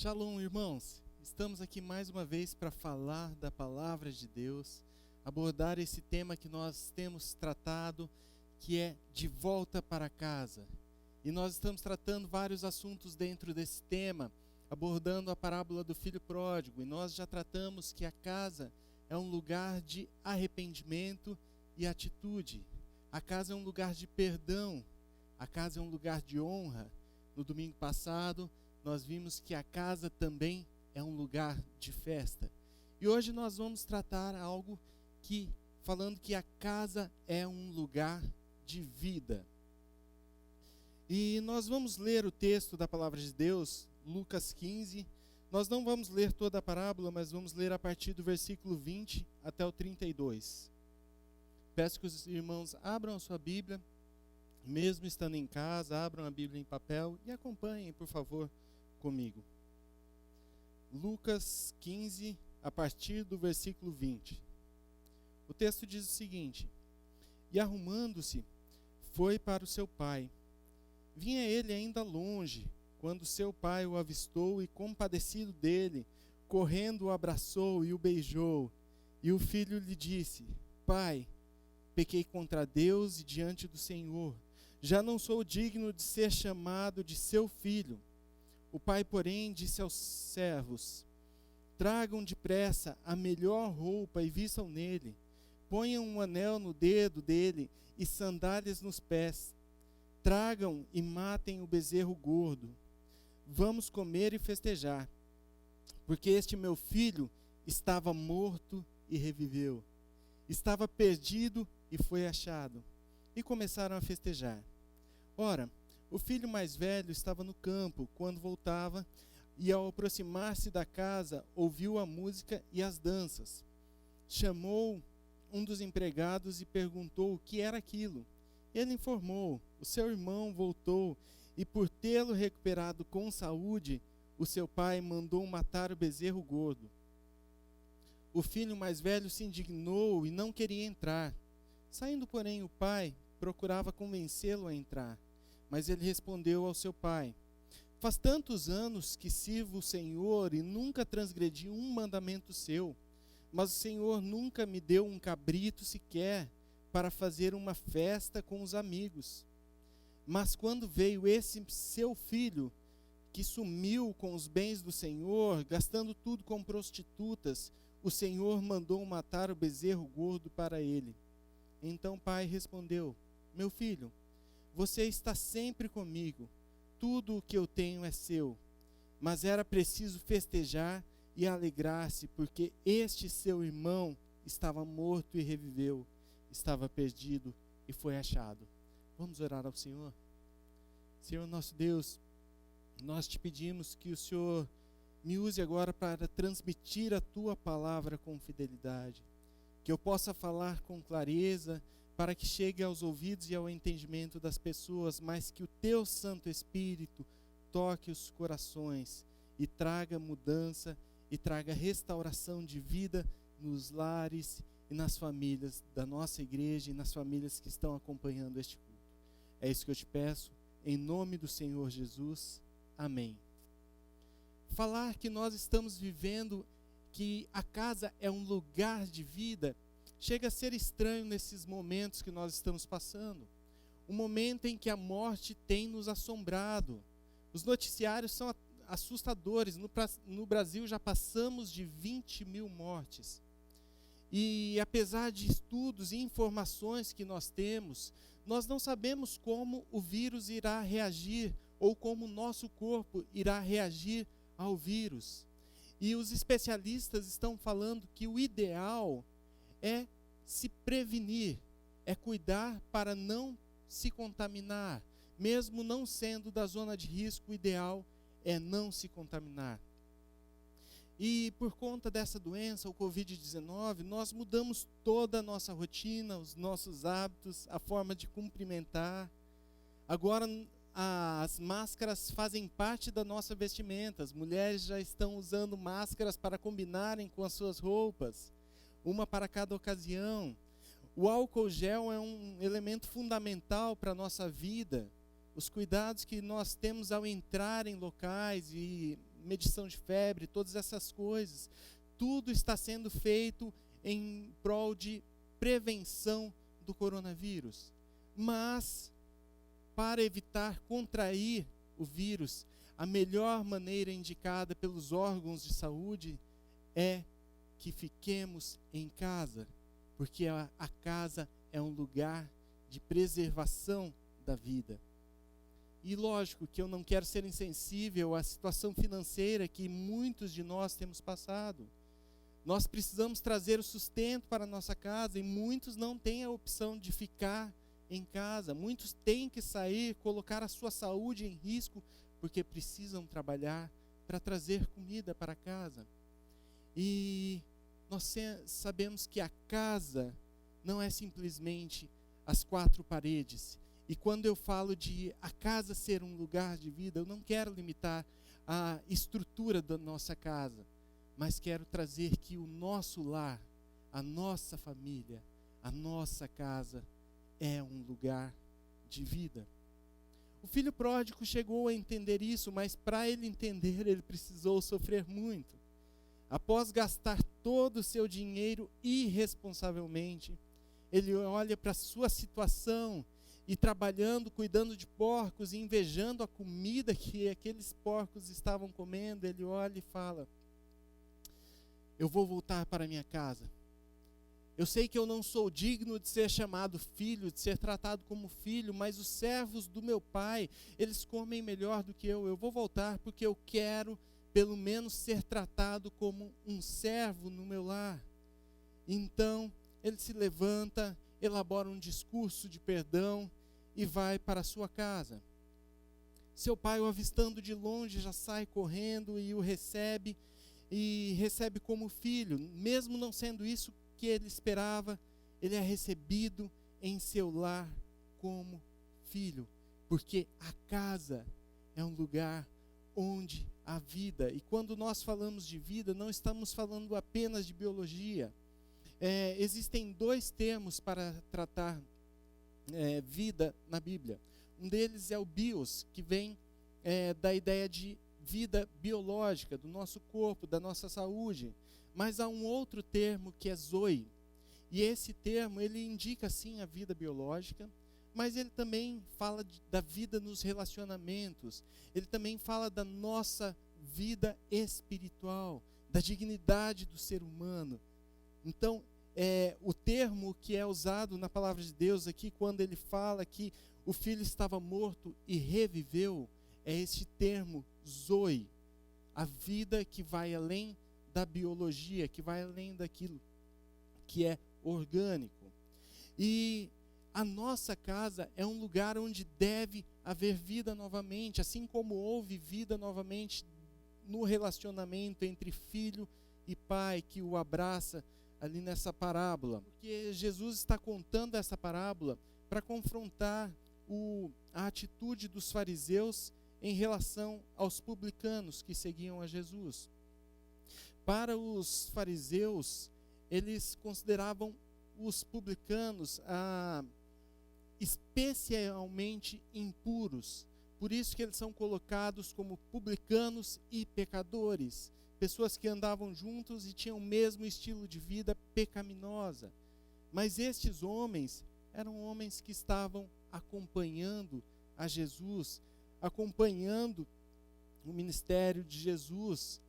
Shalom, irmãos. Estamos aqui mais uma vez para falar da palavra de Deus, abordar esse tema que nós temos tratado, que é de volta para casa. E nós estamos tratando vários assuntos dentro desse tema, abordando a parábola do filho pródigo. E nós já tratamos que a casa é um lugar de arrependimento e atitude. A casa é um lugar de perdão. A casa é um lugar de honra. No domingo passado, nós vimos que a casa também é um lugar de festa. E hoje nós vamos tratar algo falando que a casa é um lugar de vida. E nós vamos ler o texto da palavra de Deus, Lucas 15. Nós não vamos ler toda a parábola, mas vamos ler a partir do versículo 20 até o 32. Peço que os irmãos abram a sua Bíblia, mesmo estando em casa, abram a Bíblia em papel e acompanhem, por favor, comigo. Lucas 15, a partir do versículo 20. O texto diz o seguinte: E arrumando-se, foi para o seu pai. Vinha ele ainda longe, quando seu pai o avistou e, compadecido dele, correndo o abraçou e o beijou. E o filho lhe disse: Pai, pequei contra Deus e diante do Senhor. Já não sou digno de ser chamado de seu filho. O pai, porém, disse aos servos: Tragam depressa a melhor roupa e vistam nele. Ponham um anel no dedo dele e sandálias nos pés. Tragam e matem o bezerro gordo. Vamos comer e festejar. Porque este meu filho estava morto e reviveu. Estava perdido e foi achado. E começaram a festejar. Ora, o filho mais velho estava no campo quando voltava, e ao aproximar-se da casa, ouviu a música e as danças. Chamou um dos empregados e perguntou o que era aquilo. Ele informou: o seu irmão voltou, e por tê-lo recuperado com saúde, o seu pai mandou matar o bezerro gordo. O filho mais velho se indignou e não queria entrar. Saindo, porém, o pai procurava convencê-lo a entrar. Mas ele respondeu ao seu pai: Faz tantos anos que sirvo o Senhor e nunca transgredi um mandamento seu. Mas o Senhor nunca me deu um cabrito sequer para fazer uma festa com os amigos. Mas quando veio esse seu filho, que sumiu com os bens do Senhor, gastando tudo com prostitutas, o Senhor mandou matar o bezerro gordo para ele. Então o pai respondeu: Meu filho, você está sempre comigo, tudo o que eu tenho é seu. Mas era preciso festejar e alegrar-se, porque este seu irmão estava morto e reviveu, estava perdido e foi achado. Vamos orar ao Senhor? Senhor nosso Deus, nós te pedimos que o Senhor me use agora para transmitir a tua palavra com fidelidade, que eu possa falar com clareza, para que chegue aos ouvidos e ao entendimento das pessoas, mas que o teu Santo Espírito toque os corações e traga mudança e traga restauração de vida nos lares e nas famílias da nossa igreja e nas famílias que estão acompanhando este culto. É isso que eu te peço, em nome do Senhor Jesus. Amém. Falar que nós estamos vivendo, que a casa é um lugar de vida, chega a ser estranho nesses momentos que nós estamos passando. Um momento em que a morte tem nos assombrado. Os noticiários são assustadores. No Brasil já passamos de 20 mil mortes. E apesar de estudos e informações que nós temos, nós não sabemos como o vírus irá reagir ou como o nosso corpo irá reagir ao vírus. E os especialistas estão falando que o ideal é se prevenir, é cuidar para não se contaminar. Mesmo não sendo da zona de risco, o ideal é não se contaminar. E por conta dessa doença, o Covid-19, nós mudamos toda a nossa rotina, os nossos hábitos, a forma de cumprimentar. Agora as máscaras fazem parte da nossa vestimenta. As mulheres já estão usando máscaras para combinarem com as suas roupas, uma para cada ocasião. O álcool gel é um elemento fundamental para a nossa vida. Os cuidados que nós temos ao entrar em locais e medição de febre, todas essas coisas. Tudo está sendo feito em prol de prevenção do coronavírus. Mas, para evitar contrair o vírus, a melhor maneira indicada pelos órgãos de saúde é que fiquemos em casa, porque a casa é um lugar de preservação da vida. E lógico que eu não quero ser insensível à situação financeira que muitos de nós temos passado. Nós precisamos trazer o sustento para a nossa casa e muitos não têm a opção de ficar em casa. Muitos têm que sair, colocar a sua saúde em risco, porque precisam trabalhar para trazer comida para casa. E nós sabemos que a casa não é simplesmente as quatro paredes. E quando eu falo de a casa ser um lugar de vida, eu não quero limitar a estrutura da nossa casa, mas quero trazer que o nosso lar, a nossa família, a nossa casa é um lugar de vida. O filho pródigo chegou a entender isso, mas para ele entender, ele precisou sofrer muito. Após gastar todo o seu dinheiro irresponsavelmente, ele olha para a sua situação e trabalhando, cuidando de porcos e invejando a comida que aqueles porcos estavam comendo, ele olha e fala: eu vou voltar para minha casa. Eu sei que eu não sou digno de ser chamado filho, de ser tratado como filho, mas os servos do meu pai, eles comem melhor do que eu. Eu vou voltar porque eu quero, pelo menos, ser tratado como um servo no meu lar. Então, ele se levanta, elabora um discurso de perdão e vai para a sua casa. Seu pai, o avistando de longe, já sai correndo e o recebe como filho. Mesmo não sendo isso que ele esperava, ele é recebido em seu lar como filho, porque a casa é um lugar onde há vida. E quando nós falamos de vida, não estamos falando apenas de biologia. Existem dois termos para tratar vida na Bíblia. Um deles é o bios, que vem da ideia de vida biológica, do nosso corpo, da nossa saúde. Mas há um outro termo que é zoe. E esse termo, ele indica sim a vida biológica, mas ele também fala da vida nos relacionamentos. Ele também fala da nossa vida espiritual, da dignidade do ser humano. Então, o termo que é usado na palavra de Deus aqui, quando ele fala que o filho estava morto e reviveu, é este termo zoe, a vida que vai além da biologia, que vai além daquilo que é orgânico. E a nossa casa é um lugar onde deve haver vida novamente, assim como houve vida novamente no relacionamento entre filho e pai, que o abraça ali nessa parábola. Porque Jesus está contando essa parábola para confrontar a atitude dos fariseus em relação aos publicanos que seguiam a Jesus. Para os fariseus, eles consideravam os publicanos especialmente impuros. Por isso que eles são colocados como publicanos e pecadores. Pessoas que andavam juntos e tinham o mesmo estilo de vida pecaminosa. Mas estes homens eram homens que estavam acompanhando a Jesus, acompanhando o ministério de Jesus.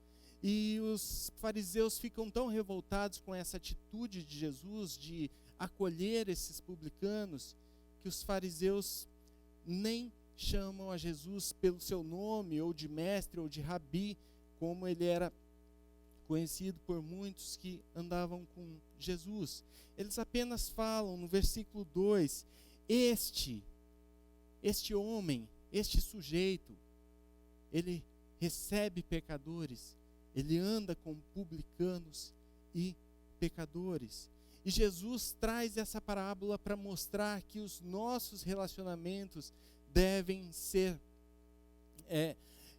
E os fariseus ficam tão revoltados com essa atitude de Jesus de acolher esses publicanos, que os fariseus nem chamam a Jesus pelo seu nome, ou de mestre, ou de rabi, como ele era conhecido por muitos que andavam com Jesus. Eles apenas falam no versículo 2, este homem, este sujeito, ele recebe pecadores, ele anda com publicanos e pecadores. E Jesus traz essa parábola para mostrar que os nossos relacionamentos devem ser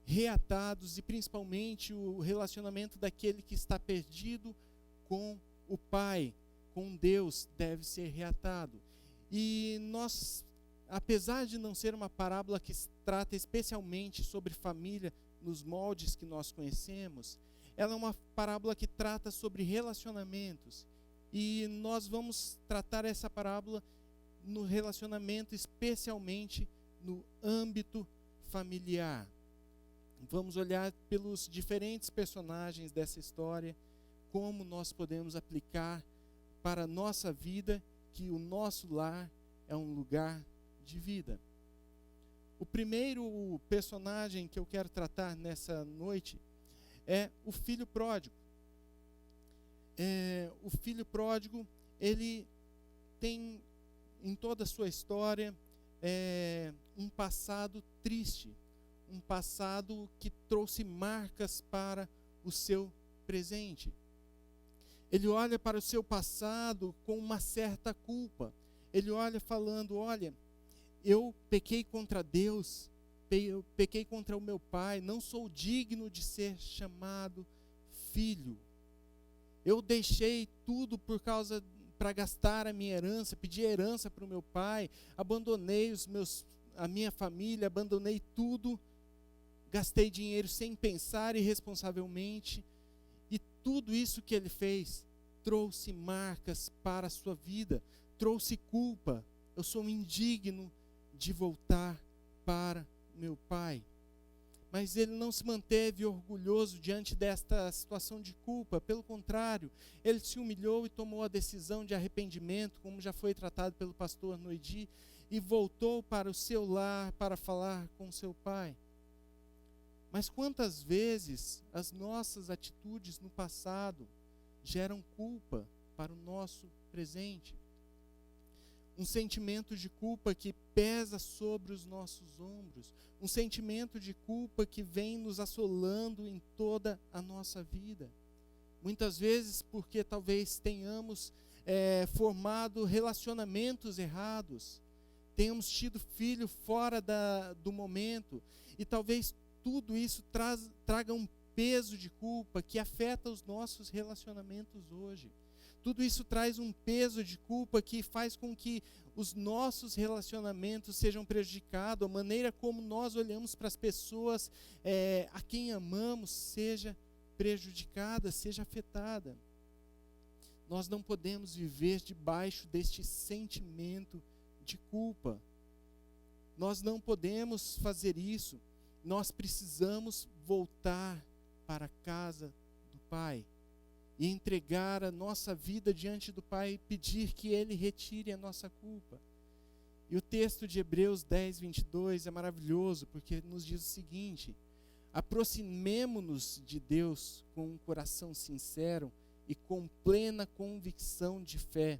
reatados, e principalmente o relacionamento daquele que está perdido com o Pai, com Deus, deve ser reatado. E nós, apesar de não ser uma parábola que trata especialmente sobre família, nos moldes que nós conhecemos, ela é uma parábola que trata sobre relacionamentos. E nós vamos tratar essa parábola no relacionamento, especialmente no âmbito familiar. Vamos olhar pelos diferentes personagens dessa história, como nós podemos aplicar para a nossa vida, que o nosso lar é um lugar de vida. O primeiro personagem que eu quero tratar nessa noite é o filho pródigo. O filho pródigo, ele tem em toda a sua história um passado triste, um passado que trouxe marcas para o seu presente. Ele olha para o seu passado com uma certa culpa. Ele olha falando, olha, eu pequei contra Deus, eu pequei contra o meu pai, não sou digno de ser chamado filho. Eu deixei tudo para gastar a minha herança, pedi herança para o meu pai, abandonei a minha família, abandonei tudo, gastei dinheiro sem pensar irresponsavelmente, e tudo isso que ele fez trouxe marcas para a sua vida, trouxe culpa. Eu sou indigno de voltar para meu pai. Mas ele não se manteve orgulhoso diante desta situação de culpa. Pelo contrário, ele se humilhou e tomou a decisão de arrependimento, como já foi tratado pelo pastor Noidi, e voltou para o seu lar para falar com seu pai. Mas quantas vezes as nossas atitudes no passado geram culpa para o nosso presente? Um sentimento de culpa que pesa sobre os nossos ombros, um sentimento de culpa que vem nos assolando em toda a nossa vida. Muitas vezes porque talvez tenhamos formado relacionamentos errados, tenhamos tido filho fora do momento, e talvez tudo isso traga um peso de culpa que afeta os nossos relacionamentos hoje. Tudo isso traz um peso de culpa que faz com que os nossos relacionamentos sejam prejudicados, a maneira como nós olhamos para as pessoas a quem amamos seja prejudicada, seja afetada. Nós não podemos viver debaixo deste sentimento de culpa. Nós não podemos fazer isso. Nós precisamos voltar para a casa do Pai e entregar a nossa vida diante do Pai e pedir que Ele retire a nossa culpa. E o texto de Hebreus 10, 22 é maravilhoso, porque nos diz o seguinte: aproximemo-nos de Deus com um coração sincero e com plena convicção de fé,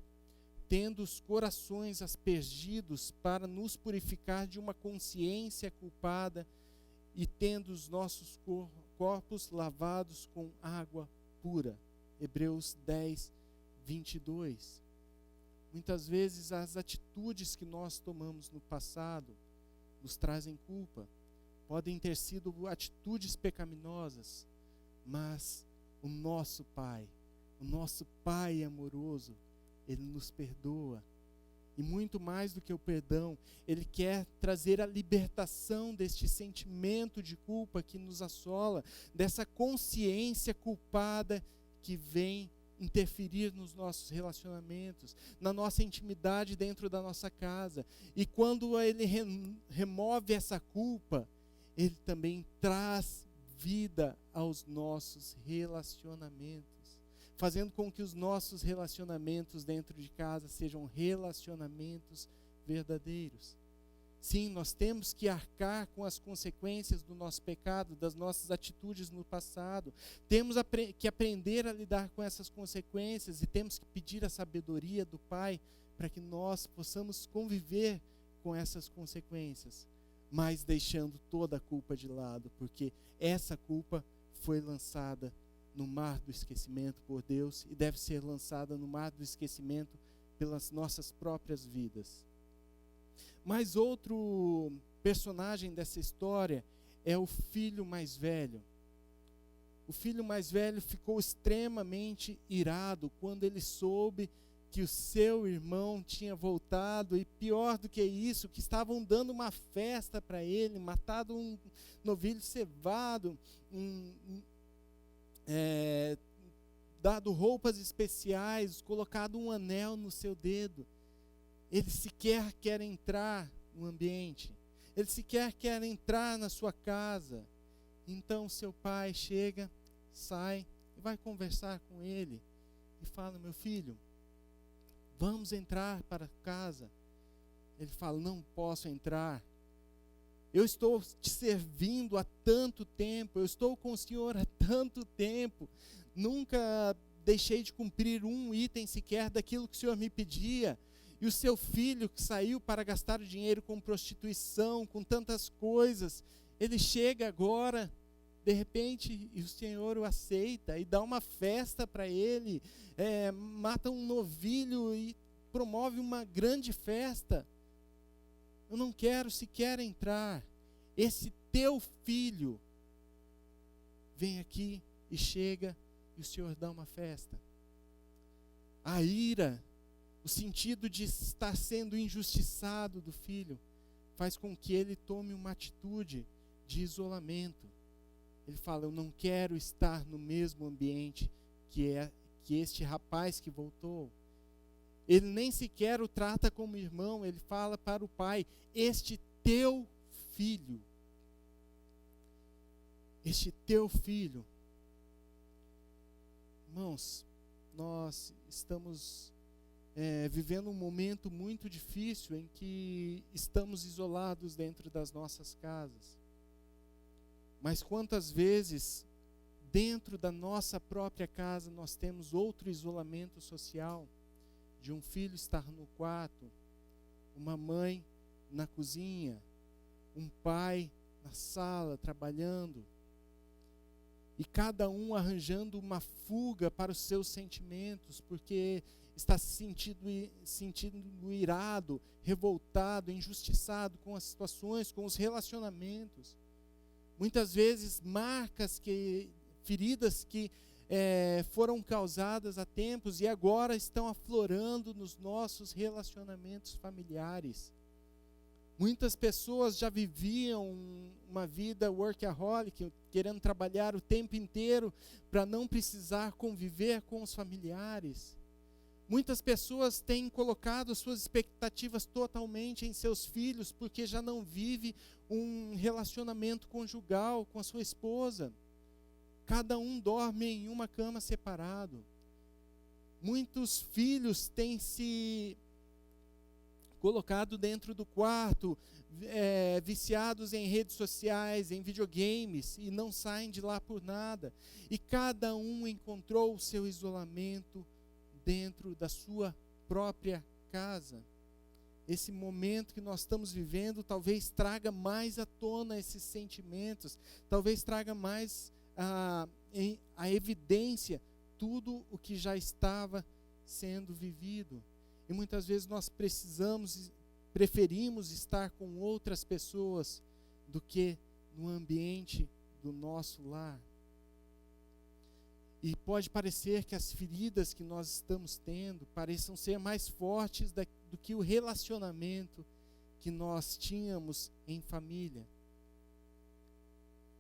tendo os corações aspergidos para nos purificar de uma consciência culpada e tendo os nossos corpos lavados com água pura. Hebreus 10, 22. Muitas vezes as atitudes que nós tomamos no passado nos trazem culpa. Podem ter sido atitudes pecaminosas, mas o nosso Pai amoroso, Ele nos perdoa. E muito mais do que o perdão, Ele quer trazer a libertação deste sentimento de culpa que nos assola, dessa consciência culpada que vem interferir nos nossos relacionamentos, na nossa intimidade dentro da nossa casa. E quando Ele remove essa culpa, Ele também traz vida aos nossos relacionamentos, fazendo com que os nossos relacionamentos dentro de casa sejam relacionamentos verdadeiros. Sim, nós temos que arcar com as consequências do nosso pecado, das nossas atitudes no passado. Temos que aprender a lidar com essas consequências e temos que pedir a sabedoria do Pai para que nós possamos conviver com essas consequências, mas deixando toda a culpa de lado, porque essa culpa foi lançada no mar do esquecimento por Deus e deve ser lançada no mar do esquecimento pelas nossas próprias vidas. Mas outro personagem dessa história é o filho mais velho. O filho mais velho ficou extremamente irado quando ele soube que o seu irmão tinha voltado, e pior do que isso, que estavam dando uma festa para ele, matado um novilho cevado, dado roupas especiais, colocado um anel no seu dedo. Ele sequer quer entrar no ambiente, ele sequer quer entrar na sua casa. Então seu pai chega, sai e vai conversar com ele e fala: meu filho, vamos entrar para casa. Ele fala: não posso entrar. Eu estou te servindo há tanto tempo, eu estou com o Senhor há tanto tempo, nunca deixei de cumprir um item sequer daquilo que o Senhor me pedia. E o seu filho que saiu para gastar o dinheiro com prostituição, com tantas coisas, ele chega agora, de repente, e o Senhor o aceita e dá uma festa para ele, mata um novilho e promove uma grande festa. Eu não quero sequer entrar. Esse teu filho vem aqui e chega e o Senhor dá uma festa. A ira, o sentido de estar sendo injustiçado do filho, faz com que ele tome uma atitude de isolamento. Ele fala: eu não quero estar no mesmo ambiente que este rapaz que voltou. Ele nem sequer o trata como irmão, ele fala para o pai: este teu filho. Este teu filho. Irmãos, nós estamos vivendo um momento muito difícil em que estamos isolados dentro das nossas casas. Mas quantas vezes, dentro da nossa própria casa, nós temos outro isolamento social, de um filho estar no quarto, uma mãe na cozinha, um pai na sala trabalhando, e cada um arranjando uma fuga para os seus sentimentos, porque está se sentindo irado, revoltado, injustiçado com as situações, com os relacionamentos. Muitas vezes feridas que foram causadas há tempos e agora estão aflorando nos nossos relacionamentos familiares. Muitas pessoas já viviam uma vida workaholic, querendo trabalhar o tempo inteiro para não precisar conviver com os familiares. Muitas pessoas têm colocado suas expectativas totalmente em seus filhos, porque já não vive um relacionamento conjugal com a sua esposa. Cada um dorme em uma cama separado. Muitos filhos têm se colocado dentro do quarto, viciados em redes sociais, em videogames, e não saem de lá por nada. E cada um encontrou o seu isolamento dentro da sua própria casa. Esse momento que nós estamos vivendo talvez traga mais à tona esses sentimentos, talvez traga mais a evidência tudo o que já estava sendo vivido. E muitas vezes nós preferimos estar com outras pessoas do que no ambiente do nosso lar. E pode parecer que as feridas que nós estamos tendo pareçam ser mais fortes do que o relacionamento que nós tínhamos em família.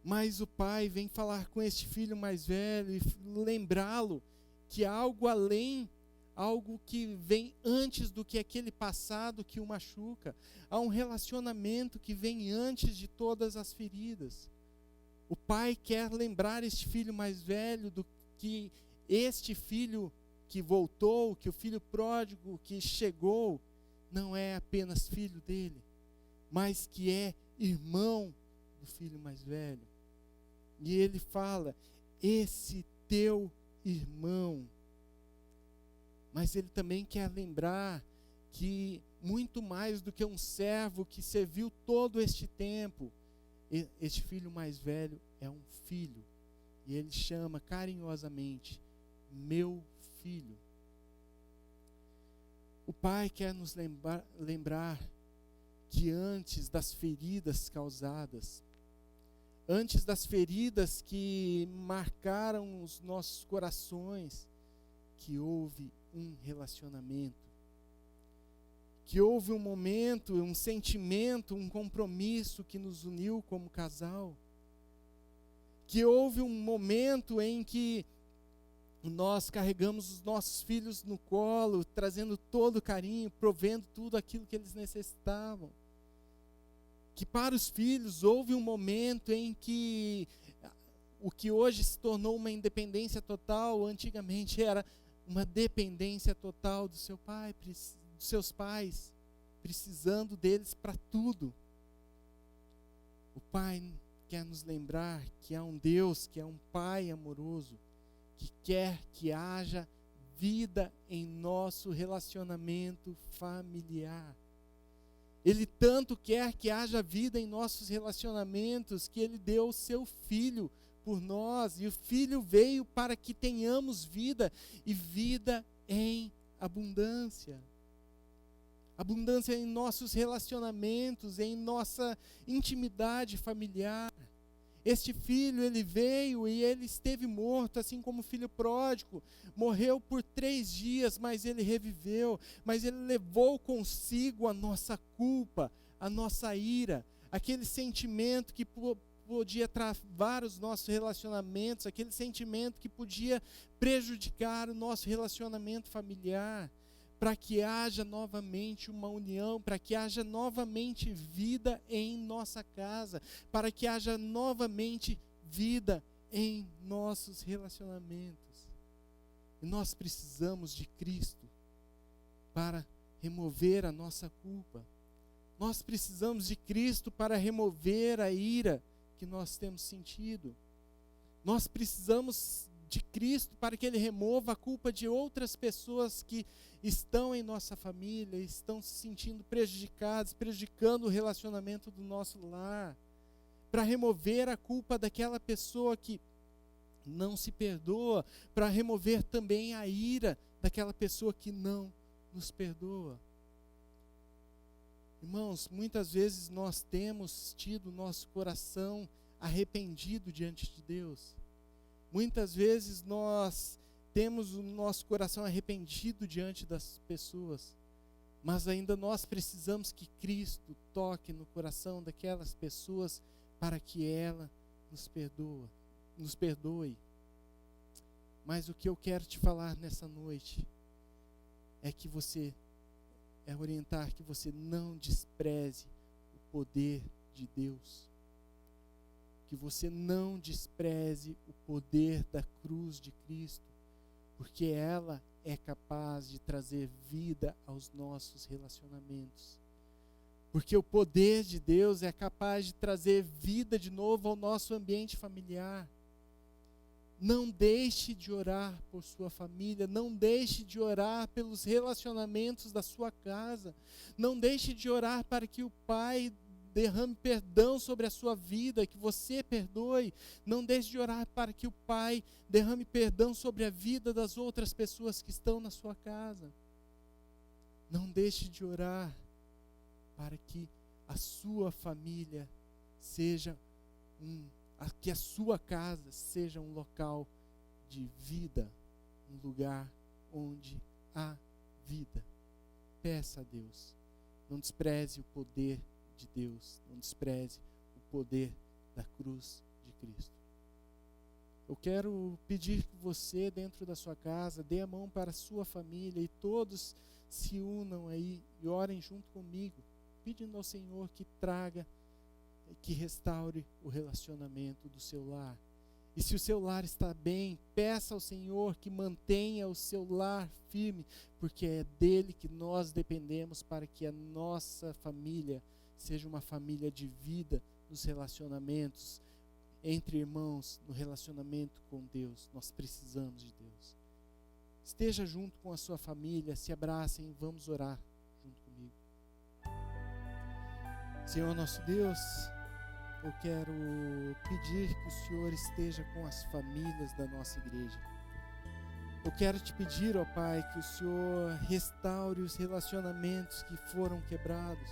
Mas o pai vem falar com este filho mais velho e lembrá-lo que há algo além, algo que vem antes do que aquele passado que o machuca. Há um relacionamento que vem antes de todas as feridas. O pai quer lembrar este filho mais velho do que este filho que voltou, que o filho pródigo que chegou, não é apenas filho dele, mas que é irmão do filho mais velho. E ele fala: esse teu irmão. Mas ele também quer lembrar que muito mais do que um servo que serviu todo este tempo, este filho mais velho é um filho. E ele chama carinhosamente meu filho. O pai quer nos lembrar que antes das feridas causadas, antes das feridas que marcaram os nossos corações, que houve um relacionamento, que houve um momento, um sentimento, um compromisso que nos uniu como casal, que houve um momento em que nós carregamos os nossos filhos no colo, trazendo todo o carinho, provendo tudo aquilo que eles necessitavam. Que para os filhos houve um momento em que o que hoje se tornou uma independência total, antigamente era uma dependência total do seu pai, dos seus pais, precisando deles para tudo. O Pai quer nos lembrar que há um Deus, que é um Pai amoroso, que quer que haja vida em nosso relacionamento familiar. Ele tanto quer que haja vida em nossos relacionamentos, que Ele deu o seu Filho por nós, e o Filho veio para que tenhamos vida, e vida em abundância. Abundância em nossos relacionamentos, em nossa intimidade familiar. Este filho, ele veio e ele esteve morto, assim como o filho pródigo. Morreu por 3 dias, mas ele reviveu. Mas ele levou consigo a nossa culpa, a nossa ira, aquele sentimento que podia travar os nossos relacionamentos, aquele sentimento que podia prejudicar o nosso relacionamento familiar, para que haja novamente uma união, para que haja novamente vida em nossa casa, para que haja novamente vida em nossos relacionamentos. E nós precisamos de Cristo para remover a nossa culpa. Nós precisamos de Cristo para remover a ira que nós temos sentido. Nós precisamos de Cristo para que Ele remova a culpa de outras pessoas que estão em nossa família, estão se sentindo prejudicadas, prejudicando o relacionamento do nosso lar, para remover a culpa daquela pessoa que não se perdoa, para remover também a ira daquela pessoa que não nos perdoa. Irmãos, muitas vezes nós temos tido nosso coração arrependido diante de Deus. Muitas vezes nós temos o nosso coração arrependido diante das pessoas, mas ainda nós precisamos que Cristo toque no coração daquelas pessoas para que ela nos perdoe. Mas o que eu quero te falar nessa noite é orientar que você não despreze o poder de Deus. Que você não despreze o poder da cruz de Cristo, porque ela é capaz de trazer vida aos nossos relacionamentos. Porque o poder de Deus é capaz de trazer vida de novo ao nosso ambiente familiar. Não deixe de orar por sua família, não deixe de orar pelos relacionamentos da sua casa, não deixe de orar para que o Pai derrame perdão sobre a sua vida, que você perdoe. Não deixe de orar para que o Pai derrame perdão sobre a vida das outras pessoas que estão na sua casa. Não deixe de orar para que a sua família seja que a sua casa seja um local de vida, um lugar onde há vida. Peça a Deus. Não despreze o poder de Deus, não despreze o poder da cruz de Cristo. Eu quero pedir que você, dentro da sua casa, dê a mão para a sua família e todos se unam aí e orem junto comigo, pedindo ao Senhor que traga, que restaure o relacionamento do seu lar. E se o seu lar está bem, peça ao Senhor que mantenha o seu lar firme, porque é dele que nós dependemos para que a nossa família seja uma família de vida nos relacionamentos, entre irmãos, no relacionamento com Deus. Nós precisamos de Deus. Esteja junto com a sua família, se abracem e vamos orar junto comigo. Senhor nosso Deus, eu quero pedir que o Senhor esteja com as famílias da nossa igreja. Eu quero te pedir, ó Pai, que o Senhor restaure os relacionamentos que foram quebrados.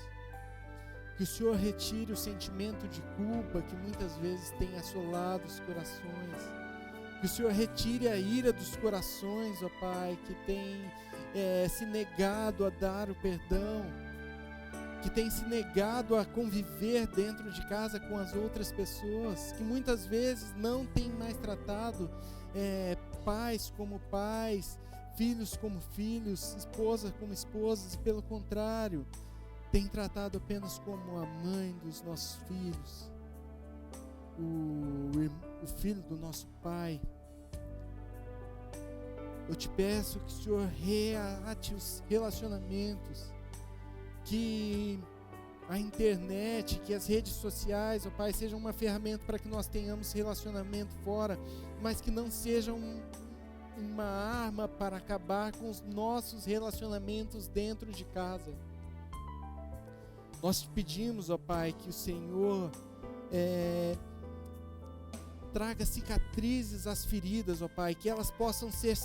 Que o Senhor retire o sentimento de culpa que muitas vezes tem assolado os corações. Que o Senhor retire a ira dos corações, ó Pai, que tem se negado a dar o perdão, que tem se negado a conviver dentro de casa com as outras pessoas, que muitas vezes não tem mais tratado pais como pais, filhos como filhos, esposas como esposas, pelo contrário, tem tratado apenas como a mãe dos nossos filhos, o filho do nosso pai. Eu te peço que o Senhor reate os relacionamentos, que a internet, que as redes sociais, ó Pai, sejam uma ferramenta para que nós tenhamos relacionamento fora, mas que não sejam uma arma para acabar com os nossos relacionamentos dentro de casa. Nós te pedimos, ó Pai, que o Senhor traga cicatrizes às feridas, ó Pai, que elas possam ser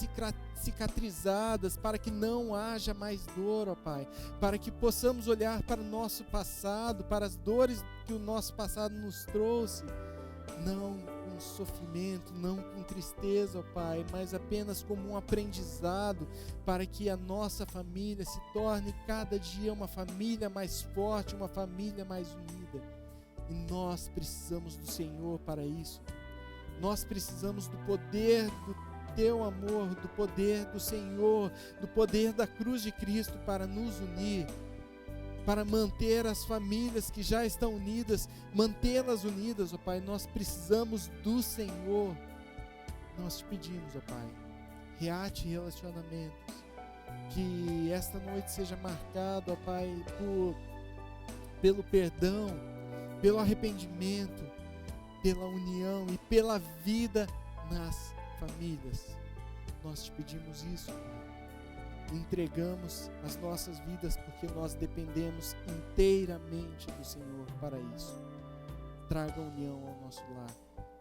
cicatrizadas para que não haja mais dor, ó Pai, para que possamos olhar para o nosso passado, para as dores que o nosso passado nos trouxe, não com sofrimento, não com tristeza, ó Pai, mas apenas como um aprendizado para que a nossa família se torne cada dia uma família mais forte, uma família mais unida. E nós precisamos do Senhor para isso. Nós precisamos do poder do Teu amor, do poder do Senhor, do poder da cruz de Cristo para nos unir, para manter as famílias que já estão unidas, mantê-las unidas, ó Pai. Nós precisamos do Senhor. Nós te pedimos, ó Pai, reate relacionamentos, que esta noite seja marcada, ó Pai, pelo perdão, pelo arrependimento, pela união e pela vida nas famílias. Nós te pedimos isso, Pai. Entregamos as nossas vidas porque nós dependemos inteiramente do Senhor para isso. Traga união ao nosso lar,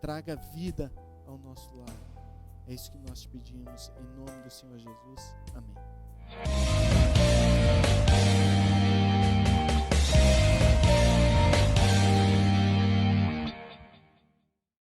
traga vida ao nosso lar. É isso que nós te pedimos em nome do Senhor Jesus. Amém.